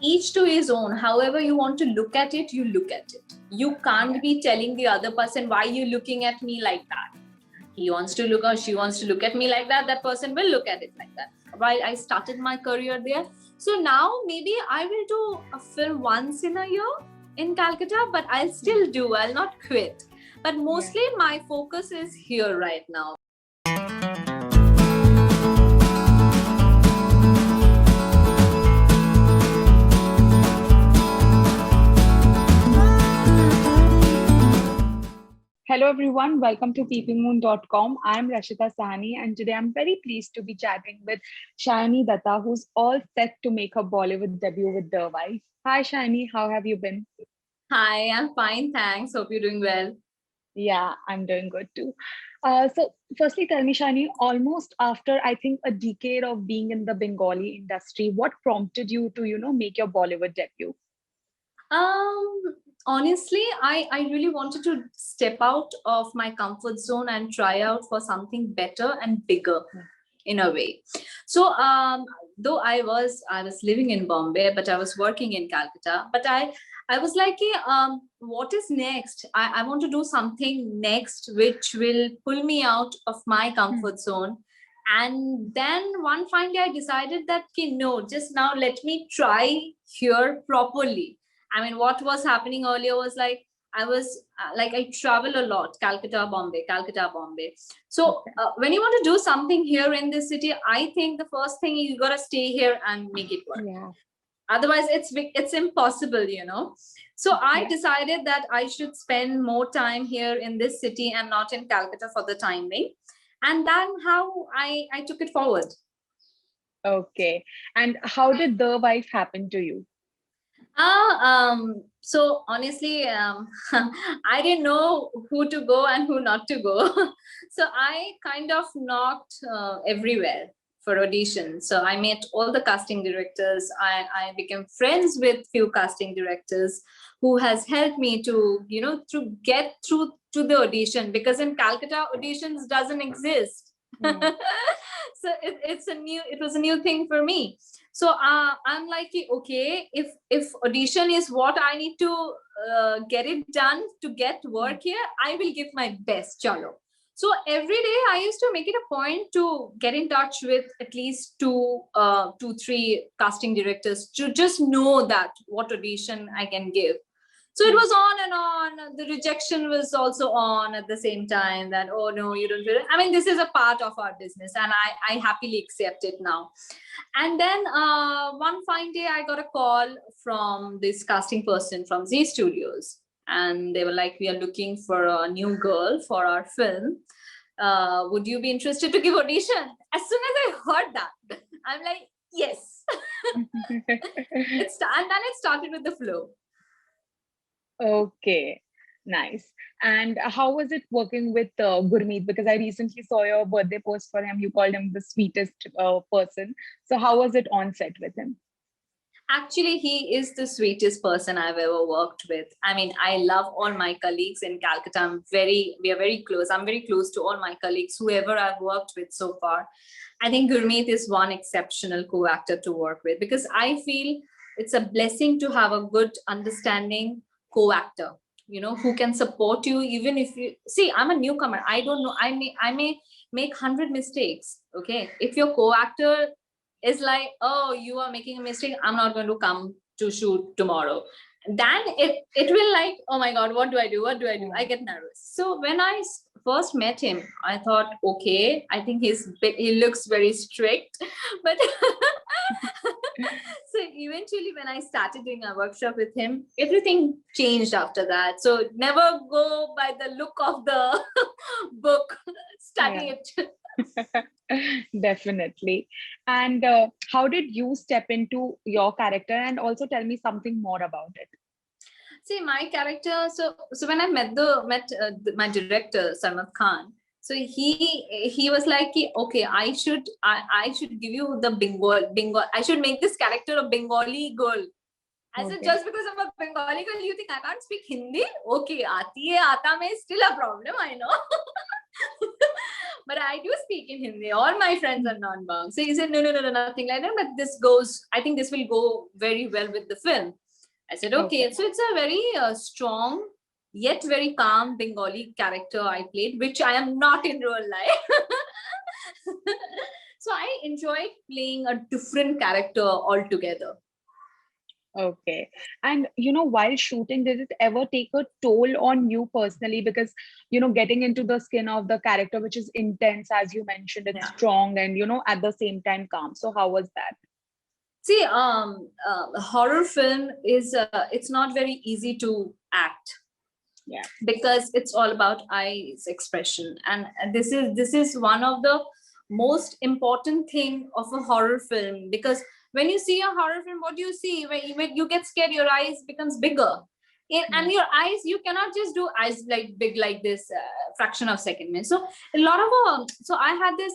each to his own. However you want to look at it, you look at it. You can't be telling the other person, why are you looking at me like that? He wants to look, or she wants to look at me like that, that person will look at it like that. While I started my career there, so now maybe I will do a film once in a year in Calcutta, but I'll still do, I'll not quit. But mostly my focus is here right now. Hello everyone, welcome to peepingmoon.com. I'm Rashita Sahani and today I'm very pleased to be chatting with Shayani Datta, who's all set to make her Bollywood debut with The Wife. Hi Shayani, how have you been? Hi, I'm fine, thanks. Hope you're doing well. Yeah, I'm doing good too. So firstly, tell me Shayani, almost after I think a decade of being in the Bengali industry, what prompted you to, make your Bollywood debut? Honestly, I really wanted to step out of my comfort zone and try out for something better and bigger in a way. So though I was living in Bombay, but I was working in Calcutta, but I was like, what is next? I want to do something next which will pull me out of my comfort zone. And then one fine day I decided that, no, just now let me try here properly. I mean, what was happening earlier was like, I travel a lot, Calcutta, Bombay. So when you want to do something here in this city, I think the first thing you got to stay here and make it work. Yeah. Otherwise, it's impossible, So I decided that I should spend more time here in this city and not in Calcutta for the time being. And then how I took it forward. Okay. And how did The Wife happen to you? So honestly, I didn't know who to go and who not to go. So I kind of knocked everywhere for auditions. So I met all the casting directors. I became friends with few casting directors who has helped me to, to get through to the audition, because in Calcutta auditions doesn't exist. So it was a new thing for me. So I'm like, okay, if audition is what I need to get it done to get work here, I will give my best, chalo. So every day I used to make it a point to get in touch with at least two, three casting directors to just know that what audition I can give. So it was on and on. The rejection was also on at the same time, that, oh no, you don't feel it. I mean, this is a part of our business and I happily accept it now. And then one fine day I got a call from this casting person from Zee Studios. And they were like, we are looking for a new girl for our film. Would you be interested to give audition? As soon as I heard that, I'm like, yes. And then it started with the flow. Okay, nice. And how was it working with Gurmeet? Because I recently saw your birthday post for him. You called him the sweetest person. So how was it on set with him? Actually, he is the sweetest person I've ever worked with. I mean, I love all my colleagues in Calcutta. We are very close. I'm very close to all my colleagues, whoever I've worked with so far. I think Gurmeet is one exceptional co-actor to work with, because I feel it's a blessing to have a good understanding co-actor, who can support you. Even if you see, I'm a newcomer, I don't know, I may make 100 mistakes. Okay, if your co-actor is like, oh, you are making a mistake, I'm not going to come to shoot tomorrow, then it will like, oh my god, what do I do, I get nervous. So when I first met him, I thought, okay, I think he looks very strict, but so eventually when I started doing a workshop with him, everything changed after that. So never go by the look of the book, study it. Definitely. And how did you step into your character, and also tell me something more about it? See, my character, so when I met my director Sarmad Khan, so he was like, okay, I should give you the Bengal, I should make this character a Bengali girl. I said, just because I'm a Bengali girl, you think I can't speak Hindi? Okay, aati hai, aata mein is still a problem, I know. But I do speak in Hindi. All my friends are non-Bang. So he said, no, no, no, no, nothing like that. But this goes, I think this will go very well with the film. I said, okay. So it's a very strong, yet very calm Bengali character I played, which I am not in real life. So I enjoyed playing a different character altogether. Okay. And while shooting, did it ever take a toll on you personally? Because, getting into the skin of the character, which is intense, as you mentioned, it's strong and, at the same time calm. So how was that? See, horror film is, it's not very easy to act. Yeah. Because it's all about eyes expression. And this is one of the most important thing of a horror film, because when you see a horror film, what do you see? When you get scared, your eyes becomes bigger. And your eyes, you cannot just do eyes like big like this fraction of second. So a lot of so I had this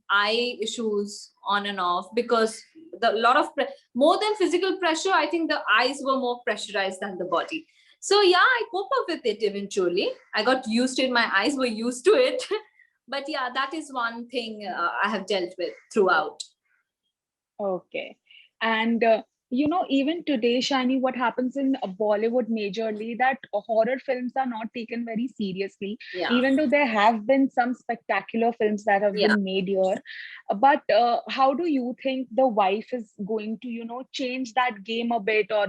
eye issues on and off, because a lot of more than physical pressure, I think the eyes were more pressurized than the body. So yeah, I cope up with it eventually. I got used to it. My eyes were used to it. But yeah, that is one thing I have dealt with throughout. Okay. And, even today, Shani, what happens in Bollywood majorly, that horror films are not taken very seriously, even though there have been some spectacular films that have been made here. But how do you think the wife is going to, change that game a bit, or,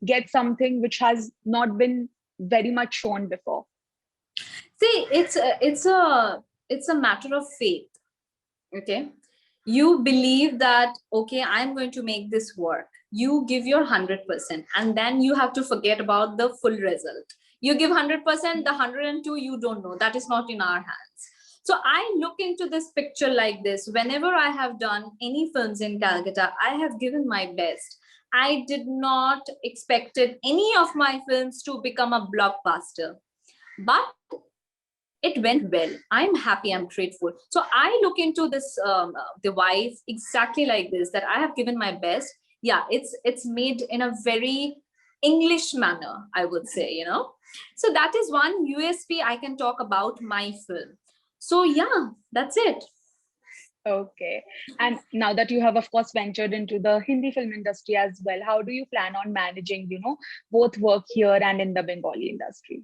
get something which has not been very much shown before? See, it's a matter of faith. Okay. You believe that, okay, I'm going to make this work. You give your 100%, and then you have to forget about the full result. You give 100%, the 102 you don't know. That is not in our hands. So I look into this picture like this. Whenever I have done any films in Calcutta, I have given my best. I did not expected any of my films to become a blockbuster, but it went well. I'm happy, I'm grateful. So I look into this the wife exactly like this, that I have given my best. Yeah, it's made in a very English manner, I would say. So that is one USP I can talk about my film. So yeah, that's it. Okay. And now that you have, of course, ventured into the Hindi film industry as well, how do you plan on managing, both work here and in the Bengali industry?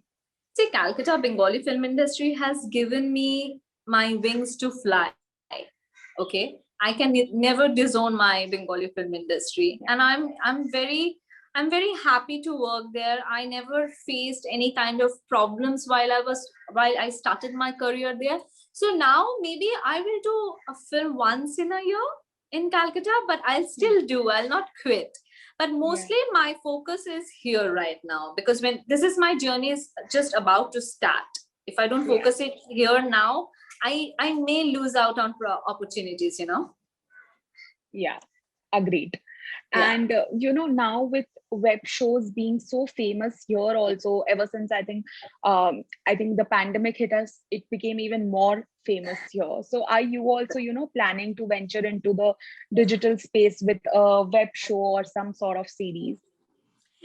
See, Calcutta Bengali film industry has given me my wings to fly. Okay, I can never disown my Bengali film industry, and I'm very happy to work there. I never faced any kind of problems while I started my career there. So now maybe I will do a film once in a year in Calcutta, but I'll still do. I'll not quit. But mostly my focus is here right now, because when this is my journey is just about to start. If I don't focus it here now, I may lose out on opportunities. Yeah, agreed. And now with web shows being so famous here also, ever since I think the pandemic hit us, it became even more famous here. So are you also planning to venture into the digital space with a web show or some sort of series?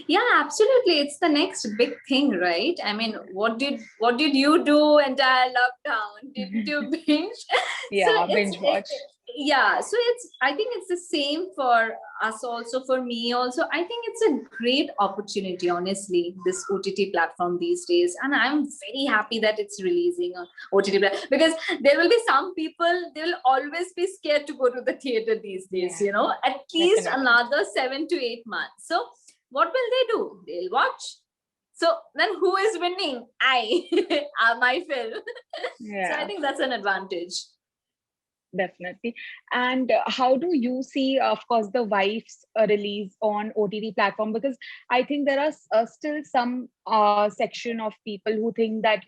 Yeah, absolutely. It's the next big thing, right? I mean, what did you do entire lockdown? Didn't you binge? Yeah, binge watch. Yeah, so I think it's the same for us also, for me also. I think it's a great opportunity, honestly, this OTT platform these days. And I'm very happy that it's releasing on OTT because there will be some people, they will always be scared to go to the theater these days, at least another 7 to 8 months. So what will they do? They'll watch. So then who is winning? My film. So I think that's an advantage. Definitely. And how do you see, of course, the wife's release on OTT platform? Because I think there are still some section of people who think that,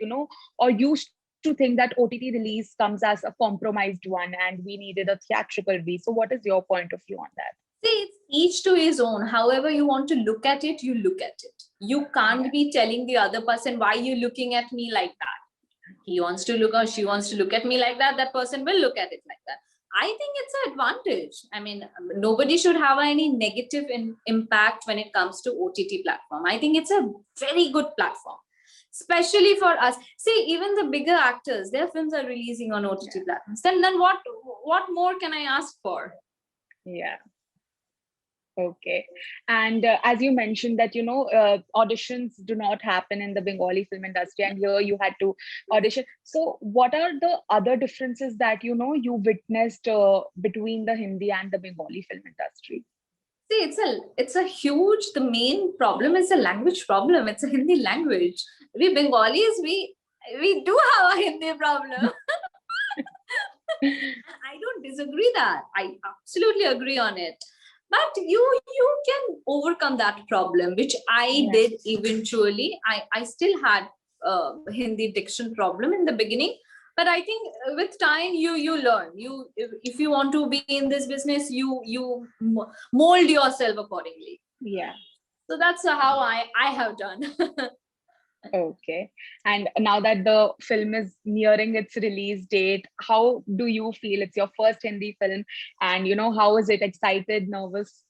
or used to think that OTT release comes as a compromised one and we needed a theatrical release. So what is your point of view on that? See, it's each to his own. However you want to look at it, you look at it. You can't be telling the other person, why are you looking at me like that? He wants to look or she wants to look at me like that. That person will look at it like that. I think it's an advantage. I mean, nobody should have any negative impact when it comes to OTT platform. I think it's a very good platform. especially for us. See, even the bigger actors, their films are releasing on OTT platforms. Then what more can I ask for? Yeah. Okay. And as you mentioned that, auditions do not happen in the Bengali film industry, and here you had to audition. So what are the other differences that, you witnessed between the Hindi and the Bengali film industry? See, it's a huge, the main problem is a language problem. It's a Hindi language. We Bengalis, we do have a Hindi problem. I don't disagree that. I absolutely agree on it. But you can overcome that problem, which I did eventually. I still had a Hindi diction problem in the beginning, but I think with time you learn. If you want to be in this business, you mold yourself accordingly. Yeah. So that's how I have done. Okay. And now that the film is nearing its release date, how do you feel? It's your first Hindi film, and how is it? Excited, nervous?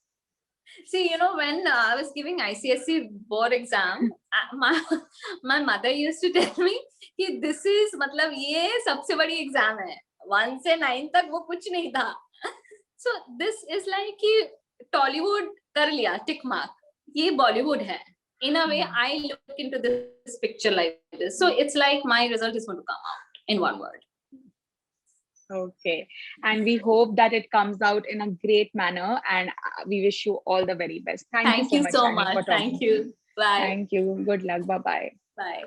See, when I was giving ICSE board exam, my mother used to tell me कि this is मतलब ये सबसे बड़ी exam है, 1 से 9 तक वो कुछ नहीं था. So this is like कि Tollywood कर लिया tick mark, ये Bollywood है. In a way, I look into this picture like this. So it's like my result is going to come out in one word. Okay. And we hope that it comes out in a great manner, and we wish you all the very best. Thank you so much. Thank you. Bye. Thank you. Good luck. Bye-bye. Bye.